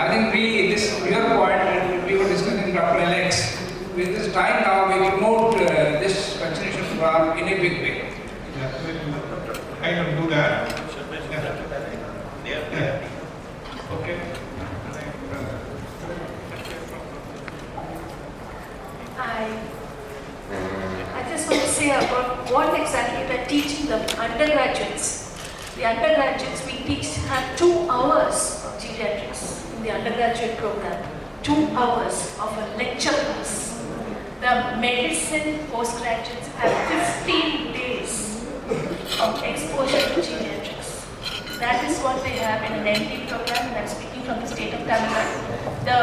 I think your point, we were discussing Dr. Alex, with this time now we promote this vaccination program in a big way. Yeah, I can do that. Yeah. Okay. I just want to say about what exactly we're teaching the undergraduates. The undergraduates we teach have 2 hours of geriatrics in the undergraduate program. 2 hours of a lecture class. The medicine postgraduates have 15 days of exposure to geriatrics. That is what they have in an MD program, and I'm speaking from the state of Tamil Nadu. The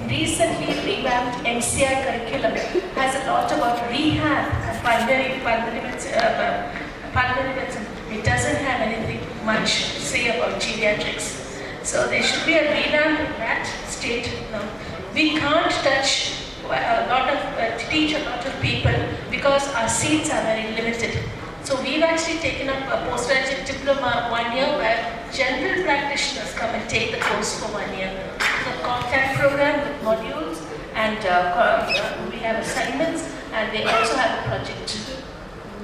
recently revamped NCI curriculum has a lot about rehab and pulmonary medicine. It doesn't have anything much to say about geriatrics. So there should be a revamp in that state. We can't teach a lot of people because our seats are very limited. So we've actually taken up a postgraduate diploma 1 year where general practitioners come and take the course for 1 year. It's a contact program with modules, and we have assignments, and they also have a project.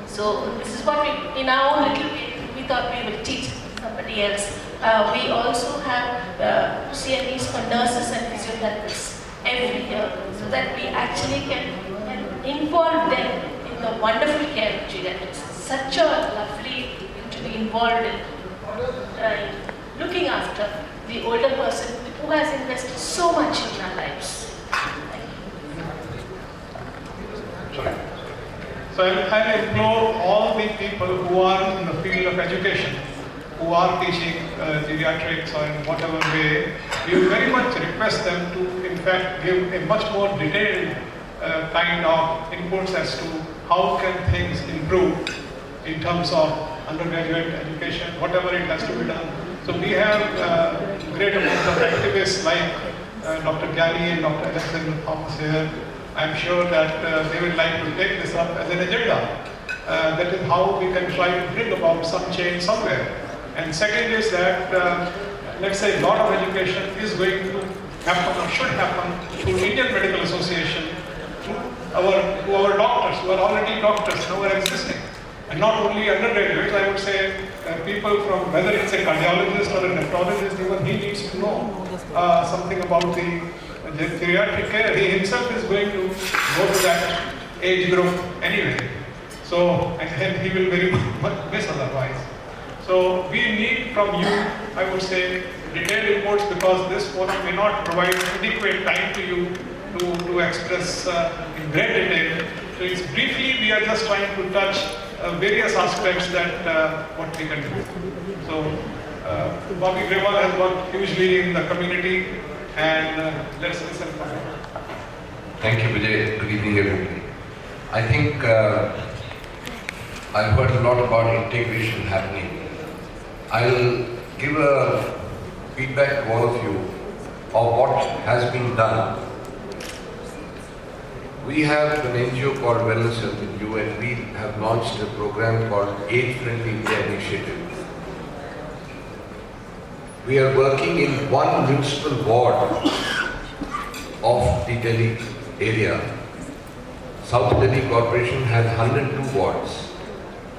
So this is what we, in our own little way, we thought we will teach somebody else. We also have CMEs for nurses and physiotherapists every year, so that we actually can involve them in the wonderful care of geriatrics. Such a lovely thing to be involved in looking after the older person who has invested so much in our lives. So I implore all the people who are in the field of education, who are teaching geriatrics or in whatever way, we very much request them to in fact give a much more detailed kind of inputs as to how can things improve in terms of undergraduate education, whatever it has to be done. So we have great amount of activists like Dr. Gary and Dr. Alexander Thomas here. I'm sure that they would like to take this up as an agenda. That is how we can try to bring about some change somewhere. And second is that, let's say, a lot of education is going to happen or should happen through Indian Medical Association, to our doctors who are already doctors who are existing. And not only undergraduates, I would say people from, whether it's a cardiologist or a nephrologist, even he needs to know something about the geriatric care. He himself is going to go to that age group anyway. So, and he will very much miss otherwise. So we need from you, I would say, detailed reports, because this forum may not provide adequate time to you to express in great detail. So it's briefly, we are just trying to touch various aspects that what we can do. So Bobby Grewal has worked hugely in the community, and let's listen from him. Thank you, Vijay. Good evening, everybody. I think I've heard a lot about integration happening. I'll give a feedback to all of you of what has been done. We have an NGO called Wellness Health in You, and we have launched a program called Age Friendly India Initiative. We are working in one municipal ward of the Delhi area. South Delhi Corporation has 102 wards.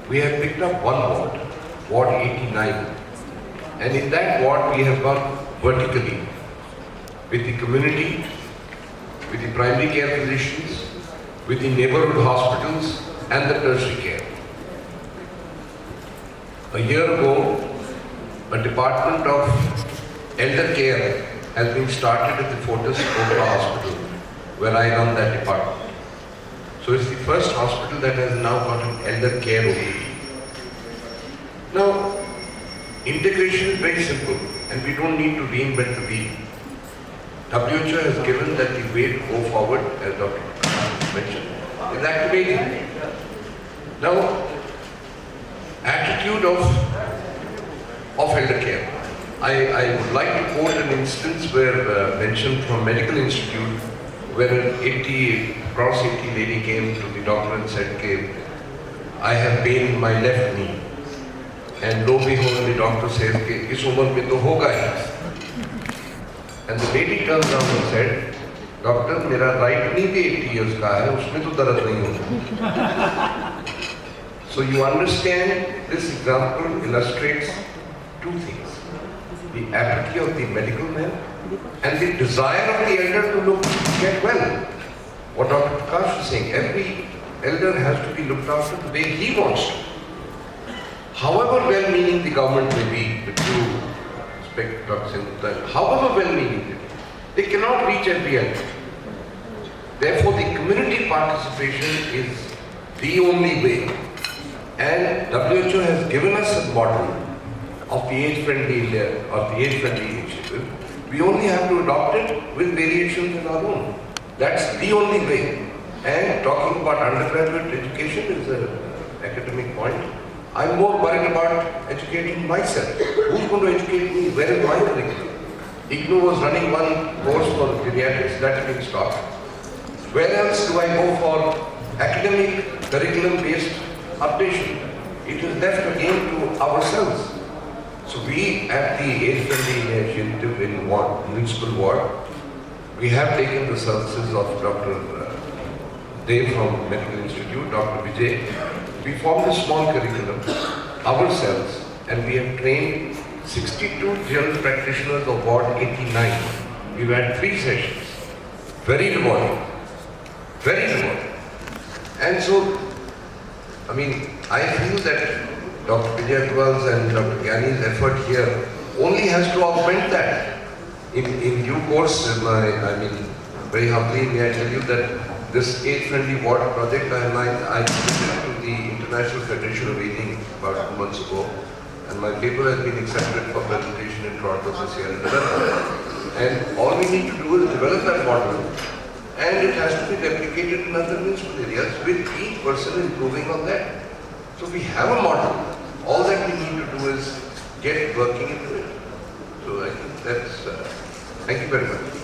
We have picked up one ward, Ward 89. And in that ward we have gone vertically with the community, with the primary care physicians, with the neighborhood hospitals and the tertiary care. A year ago, a department of elder care has been started at the Fortis Cobra Hospital, where I run that department. So it's the first hospital that has now got an elder care OPD. Now, integration is very simple, and we don't need to reinvent the wheel. WHO has given that the way to go forward, as Dr. mentioned, is activating. Now, attitude of elder care. I would like to quote an instance where mentioned from Medical Institute, where an cross 80 lady came to the doctor and said, okay, I have pain in my left knee. And lo and behold, the doctor says, is umar mein to hoga hai. And the lady turned around and said, Doctor, मेरा right knee भी 80 years का है, उसमें तो दर्द नहीं होता. So you understand, this example illustrates two things: the apathy of the medical man and the desire of the elder to get well. What Dr. Prakash is saying, every elder has to be looked after the way he wants to. However well-meaning the government may be, the two respect Dr. Sengupta, however well-meaning they cannot reach every elder. Therefore, the community participation is the only way. And WHO has given us a model of the age-friendly initiative. We only have to adopt it with variations in our own. That's the only way. And talking about undergraduate education is an academic point. I'm more worried about educating myself. Who's going to educate me? Where is my curriculum? IGNOU was running one course for pediatrics, that's been stopped. Where else do I go for academic curriculum-based updation? It is left again to ourselves. So we at the age-friendly initiative in municipal ward, we have taken the services of Dr. Dev from Medical Institute, Dr. Vijay. We formed a small curriculum ourselves, and we have trained 62 general practitioners of Ward 89. We've had 3 sessions. Very rewarding. Very rewarding. And so, I mean, I feel that Dr. Vijay Agrawal's and Dr. Gyani's effort here only has to augment that. In due course, very humbly, may I tell you that this age-friendly ward project I presented to the International Federation of Aging about 2 months ago, and my paper has been accepted for presentation in Toronto this year. And all we need to do is develop that model, and it has to be replicated in other municipal areas with each person improving on that. So we have a model. All that we need to do is get working into it. So I think that's, thank you very much.